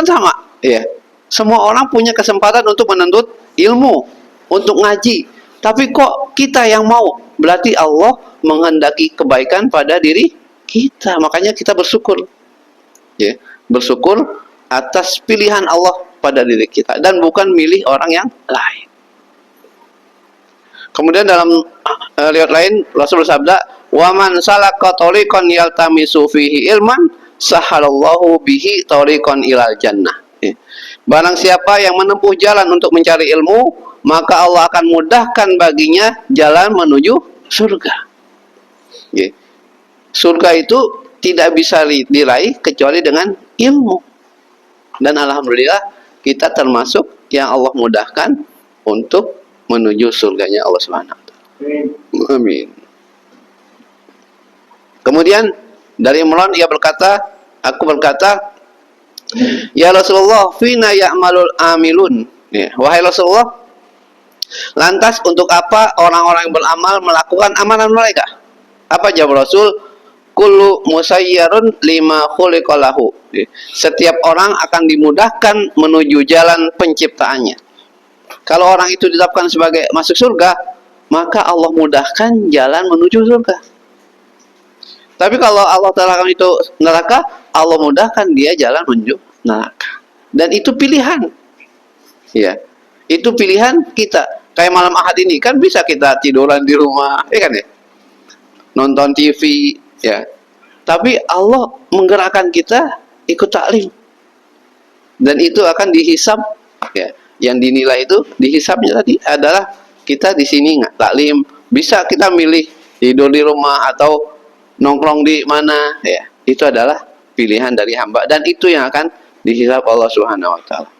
kan sama, ya. Semua orang punya kesempatan untuk menuntut ilmu, untuk ngaji. Tapi kok kita yang mau? Berarti Allah menghendaki kebaikan pada diri kita. Makanya kita bersyukur. Ya, bersyukur atas pilihan Allah pada diri kita dan bukan milih orang yang lain. Kemudian dalam riwayat lain Rasul bersabda, "Wa man salaka tariqan yaltamisu fihi ilman, sahalallahu bihi tariqan ilal jannah." Barang siapa yang menempuh jalan untuk mencari ilmu, maka Allah akan mudahkan baginya jalan menuju surga. Surga itu tidak bisa diraih kecuali dengan ilmu. Dan alhamdulillah kita termasuk yang Allah mudahkan untuk menuju surganya Allah Subhanahu wa taala. Amin. Kemudian dari Imran ia berkata, aku berkata, "Ya Rasulullah, fina ya'malul amilun." Ya, wahai Rasulullah, lantas untuk apa orang-orang yang beramal melakukan amalan mereka? Apa jawab Rasul? Kullu musayyarun lima khuliqalahu. Setiap orang akan dimudahkan menuju jalan penciptaannya. Kalau orang itu ditetapkan sebagai masuk surga, maka Allah mudahkan jalan menuju surga. Tapi kalau Allah tetapkan itu neraka, Allah mudahkan dia jalan menuju neraka. Dan itu pilihan. Ya. Itu pilihan kita. Kayak malam Ahad ini kan bisa kita tiduran di rumah, ya kan ya? Nonton TV, ya. Tapi Allah menggerakkan kita ikut taklim. Dan itu akan dihisab, ya. Yang dinilai itu dihisabnya tadi adalah kita di sini nggak taklim, bisa kita milih tidur di rumah atau nongkrong di mana, ya. Itu adalah pilihan dari hamba dan itu yang akan dihisab Allah Subhanahu wa taala.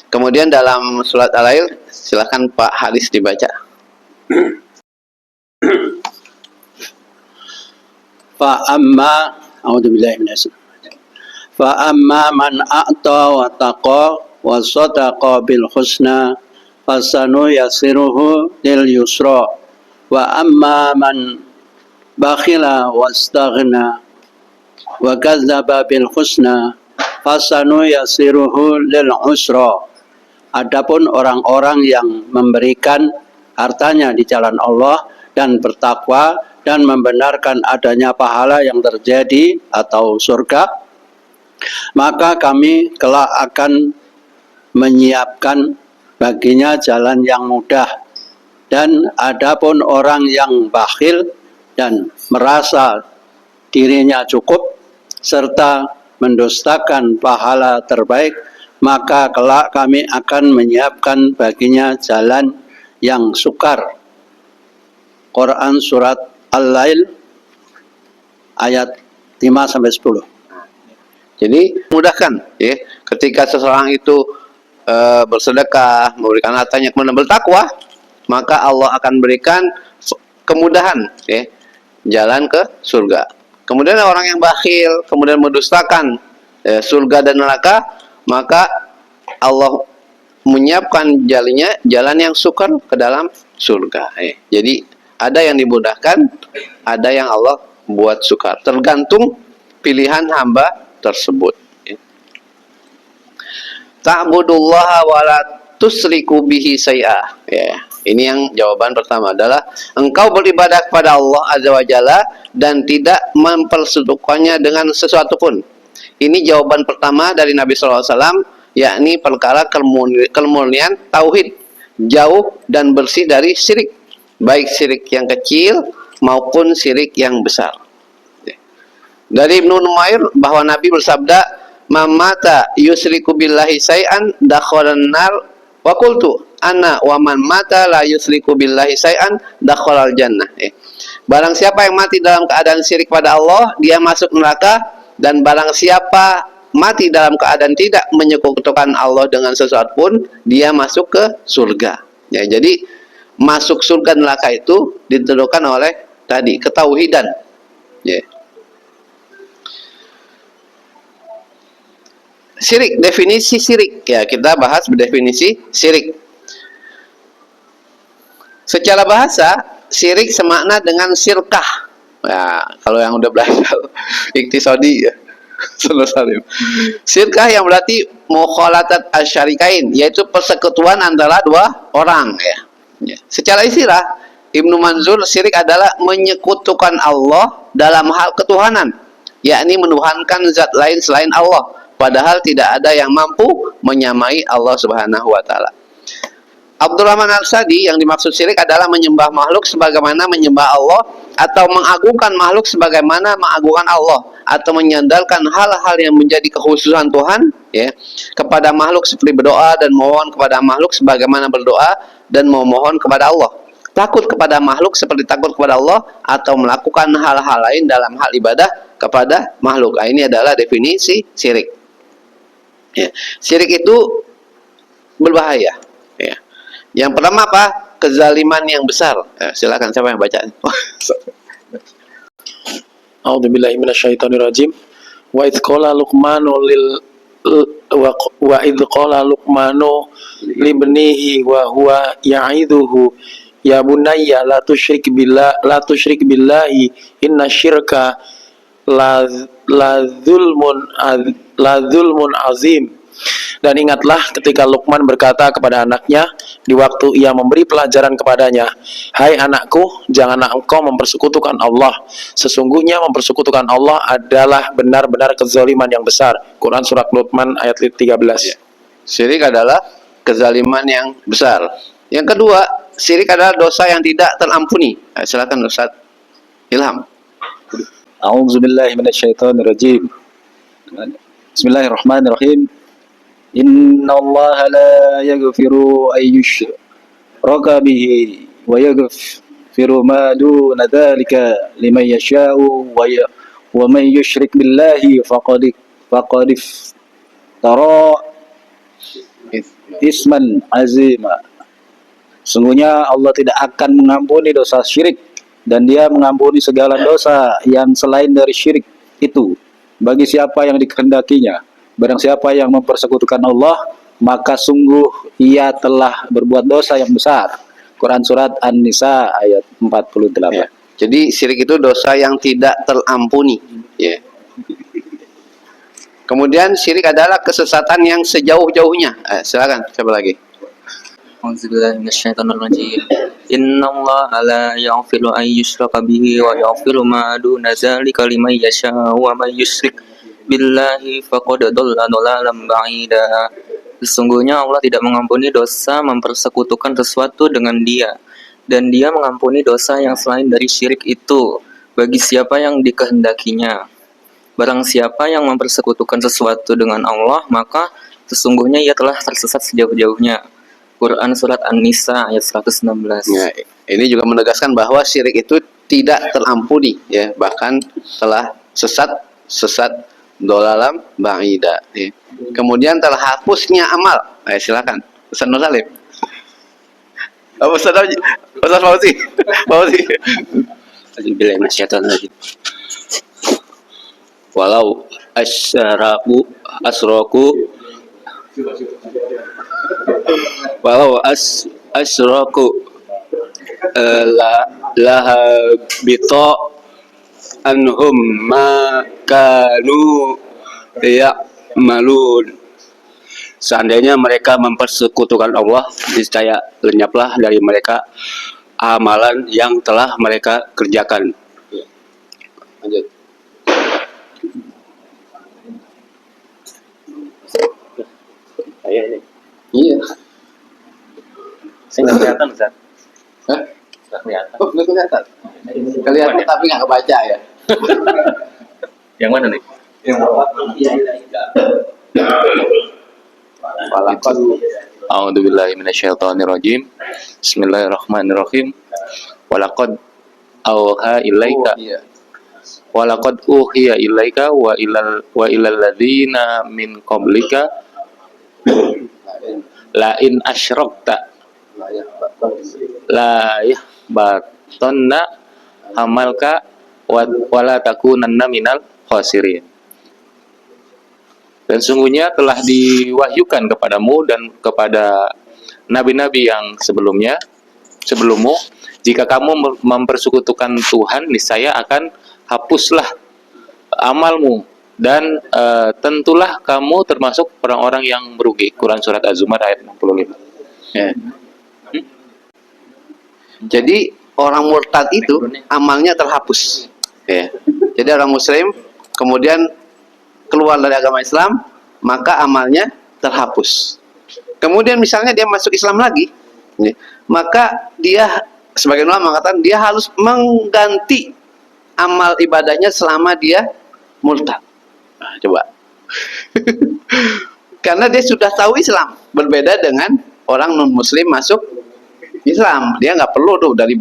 Kemudian dalam surat Al-Lail, silakan Pak Haris dibaca. Fa'amma a'udzubillahi minasyaitonir rajim. Fa'amma man a'ta wa taqa wa sadaqa bil husna fasanu yasiruhu lil yusra wa amma man bakhila wastaghna wa kadzdzaba bil husna fasanu yasiruhu lil usra. Adapun orang-orang yang memberikan hartanya di jalan Allah dan bertakwa dan membenarkan adanya pahala yang terjadi atau surga, maka kami kelak akan menyiapkan baginya jalan yang mudah. Dan adapun orang yang bakhil dan merasa dirinya cukup serta mendustakan pahala terbaik, maka kelak kami akan menyiapkan baginya jalan yang sukar. Quran surat Al-Lail ayat 5-10. Jadi mudahkan, ya. Ketika seseorang itu bersedekah, memberikan hartanya kemudian bertakwa, maka Allah akan berikan kemudahan, ya, jalan ke surga. Kemudian orang yang bakhil, kemudian mendustakan surga dan neraka, maka Allah menyiapkan jalan yang sukar ke dalam surga. Jadi ada yang dimudahkan, ada yang Allah buat sukar. Tergantung pilihan hamba tersebut. Ta'budullaha wa la tusriku bihi syai'a. Ya, ini yang jawaban pertama adalah engkau beribadah kepada Allah Azza wa Jalla dan tidak mempersekutukannya dengan sesuatu pun. Ini jawaban pertama dari Nabi sallallahu alaihi wasallam, yakni perkara kemurnian tauhid, jauh dan bersih dari syirik, baik syirik yang kecil maupun syirik yang besar. Dari Ibnu Numair bahwa Nabi bersabda, "Mamata yusriku billahi syai'an dakhalan nar wa qultu ana wa man mata la yusriku billahi syai'an dakhalal jannah." Barang siapa yang mati dalam keadaan syirik pada Allah, dia masuk neraka, dan barang siapa mati dalam keadaan tidak menyekutukan Allah dengan sesuatu pun, dia masuk ke surga. Ya, jadi masuk surga neraka itu ditentukan oleh tadi ketauhidan. Ya. Syirik, definisi syirik. Ya, kita bahas definisi syirik. Secara bahasa, syirik semakna dengan syirkah. Ya, kalau yang udah belajar iktisadi, ya. Sallallahu alaihi wasallam. Syirkah yang berarti mukhalatat asyarikain, yaitu persekutuan antara dua orang ya. Ya. Secara istilah Ibnu Manzur, syirik adalah menyekutukan Allah dalam hal ketuhanan, yakni menuhankan zat lain selain Allah, padahal tidak ada yang mampu menyamai Allah Subhanahu wa taala. Abdurrahman Al-Sadi, yang dimaksud syirik adalah menyembah makhluk sebagaimana menyembah Allah, atau mengagungkan makhluk sebagaimana mengagungkan Allah, atau menyandarkan hal-hal yang menjadi kekhususan Tuhan ya kepada makhluk seperti berdoa dan memohon kepada makhluk sebagaimana berdoa dan memohon kepada Allah. Takut kepada makhluk seperti takut kepada Allah, atau melakukan hal-hal lain dalam hal ibadah kepada makhluk. Nah, ini adalah definisi syirik. Ya. Syirik itu berbahaya. Ya. Yang pertama apa? Kezaliman yang besar. Ya, silakan siapa yang baca? A'udzubillahi minasyaitonirrajim. Wa idz qala Luqmanu wa idz qala Luqmanu libnihi wa huwa ya'idhuhu ya bunayya la tusyrik billahi inna syirka la dzulmun azim. Dan ingatlah ketika Luqman berkata kepada anaknya di waktu ia memberi pelajaran kepadanya, "Hai anakku, janganlah engkau mempersekutukan Allah. Sesungguhnya mempersekutukan Allah adalah benar-benar kezaliman yang besar." Quran surat Luqman ayat 13. Syirik adalah kezaliman yang besar. Yang kedua, syirik adalah dosa yang tidak terampuni. Silakan Ustaz Ilham. A'udzubillahi minasyaitonirrajim. Bismillahirrahmanirrahim. Innallaha la yaghfiru an yushraka bihi wa yaghfiru ma duna dzalika liman yasha'u wa man yusyrik billahi faqad iftara isman azima. Sungguhnya Allah tidak akan mengampuni dosa syirik, dan Dia mengampuni segala dosa yang selain dari syirik itu bagi siapa yang dikehendakinya. Barang siapa yang mempersekutukan Allah, maka sungguh ia telah berbuat dosa yang besar. Quran surat An-Nisa ayat 48. Ya. Jadi syirik itu dosa yang tidak terampuni. Ya. Kemudian syirik adalah kesesatan yang sejauh-jauhnya. Silakan, siapa lagi? A'udzubillahi minasyaitonirrajim. Innallaha la yaghfiru an yushraka bihi wa yaghfiru ma duna dzalika liman yasha'u wa may yusyrik billahi faqad dhalla dhalalan ba'ida. Sesungguhnya Allah tidak mengampuni dosa mempersekutukan sesuatu dengan Dia, dan Dia mengampuni dosa yang selain dari syirik itu bagi siapa yang dikehendakinya. Barang siapa yang mempersekutukan sesuatu dengan Allah, maka sesungguhnya ia telah tersesat sejauh-jauhnya. Quran surat An-Nisa ayat 116. Ya, ini juga menegaskan bahwa syirik itu tidak terampuni, ya, bahkan telah sesat dolalam ba'ida. Ya. Kemudian terhapusnya amal. Silakan Ustaz Nur Salim. Ustaz Fauzi. Fauzi. A'udzubillahi minasyaitonirrajim. Walau asraku lahabita anhum ma kanu ya'malun. Seandainya mereka mempersekutukan Allah, niscaya lenyaplah dari mereka amalan yang telah mereka kerjakan. Lanjut. Iya. Saya nggak kelihatan, Ustaz. Hah? Nggak kelihatan. Oh, nggak kelihatan. Kelihatan tapi nggak kebaca ya. Yang mana nih? Walaqad A'udzubillahi minasyaitonirrajim. Bismillahirrahmanirrahim. Walaqad auha ilaika walaqad uhiya ilaika wa ilal ladzina min qablika la in asyrakta la yahbatanna amalka wa la takunanna minal khasirin. Dan sungguhnya telah diwahyukan kepadamu dan kepada nabi-nabi yang sebelummu, jika kamu mempersekutukan Tuhan, niscaya akan hapuslah amalmu dan tentulah kamu termasuk orang-orang yang merugi. Quran surat Az-Zumar ayat 65. Ya. Jadi orang murtad itu amalnya terhapus. Ya. Jadi orang muslim kemudian keluar dari agama Islam, maka amalnya terhapus. Kemudian misalnya dia masuk Islam lagi, ya, maka dia sebagian ulama mengatakan dia harus mengganti amal ibadahnya selama dia murtad. Nah, coba. Karena dia sudah tahu Islam, berbeda dengan orang non muslim masuk Islam. Dia nggak perlu tuh dari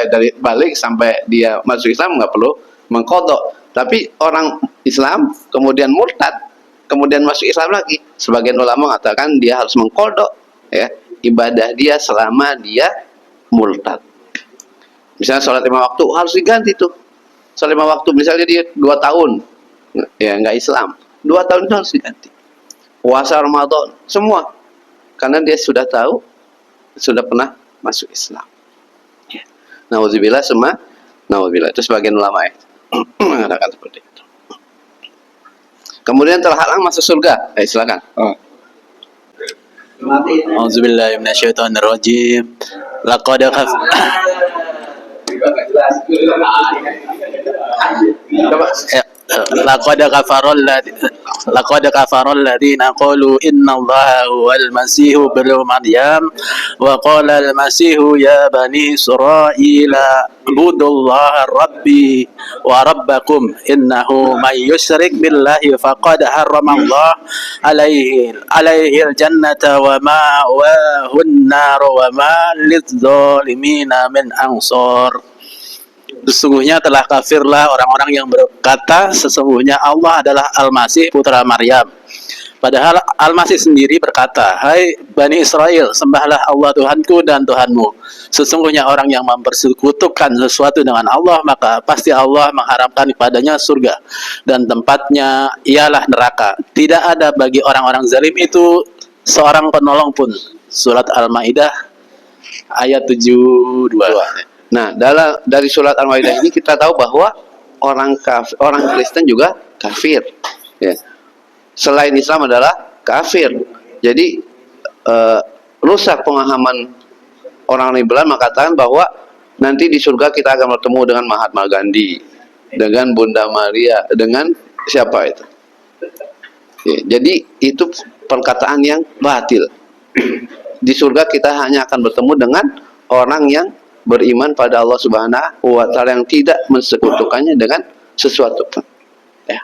dari balik sampai dia masuk Islam nggak perlu mengkodok. Tapi orang Islam kemudian murtad, kemudian masuk Islam lagi, sebagian ulama mengatakan dia harus mengkodok ya ibadah dia selama dia murtad. Misalnya sholat 5 waktu harus diganti tuh. Sholat 5 waktu misalnya dia 2 tahun ya nggak Islam, 2 tahun itu harus diganti. Puasa Ramadan semua, karena dia sudah tahu, sudah pernah masuk Islam. Ya. Nauzubillah semua, nauzubillah, itu sebagian ulama ya mengatakan seperti itu. Kemudian terhalang masuk surga. Silakan. Auzubillahi minasyaitonirrajim. Laqad kafara alladziina qalu innallaha huwal masiihu ibnu maryam wa qala al-masiihu ya bani israila ibudullaha rabbi wa rabbakum innahu man yusyrik billahi faqad harramallahu alaihi al-jannata wa ma'wahu an-nar wa ma lidh-dhalimina min ansar. Sesungguhnya telah kafirlah orang-orang yang berkata sesungguhnya Allah adalah Al-Masih putra Maryam. Padahal Al-Masih sendiri berkata, "Hai Bani Israel, sembahlah Allah Tuhanku dan Tuhanmu. Sesungguhnya orang yang mempersekutukan sesuatu dengan Allah, maka pasti Allah mengharamkan kepadanya surga dan tempatnya ialah neraka. Tidak ada bagi orang-orang zalim itu seorang penolong pun." Surat Al-Maidah ayat 72. Nah, dari surat Al-Maidah ini kita tahu bahwa orang Kristen juga kafir. Ya. Selain Islam adalah kafir. Jadi rusak pemahaman orang liberal mengatakan bahwa nanti di surga kita akan bertemu dengan Mahatma Gandhi, dengan Bunda Maria, dengan siapa itu? Ya, jadi itu perkataan yang batil. Di surga kita hanya akan bertemu dengan orang yang beriman pada Allah Subhanahu wa taala, yang tidak mensekutukannya dengan sesuatu pun. Ya.